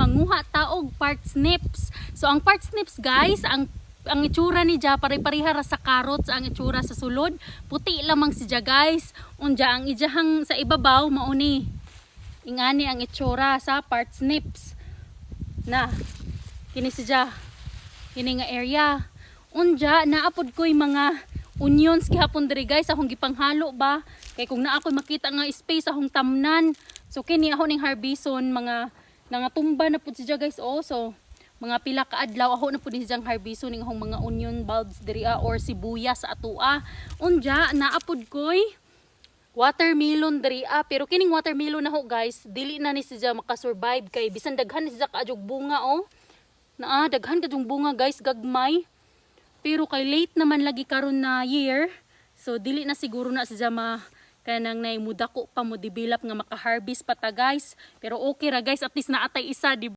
manguha taog parsnips. So ang parsnips guys, ang itsura ni ja pare-pareha sa carrots, ang itsura sa sulod puti lamang siya guys. Unja ang ijahang sa ibabaw mauni. Ingani ang itsura sa parsnips. Na kini siya. Kini nga area. Unja naapod ko'y mga onions gihapon diri guys akong gipanghalo ba. Kay kung naa ko'y makita nga space akong tamnan. So kini ako ning harbison mga nangatumba na pud siya guys. Oh, so mga pila ka adlaw ako na pud siyang harbison ning akong mga onion bulbs diri or sibuyas sa atoa. Unja naapod ko'y watermelon diri pero kining watermelon na ho guys dili na ni siya makasurvive kay bisan daghan ni siya kaadjog bunga oh. Naa daghan kadtong bunga guys gagmay. Pero kay late naman lagi karon na year. So dili na siguro na siya kanang naimudako pa mo develop nga maka-harvest pa ta guys. Pero okay ra guys at least naatay isa di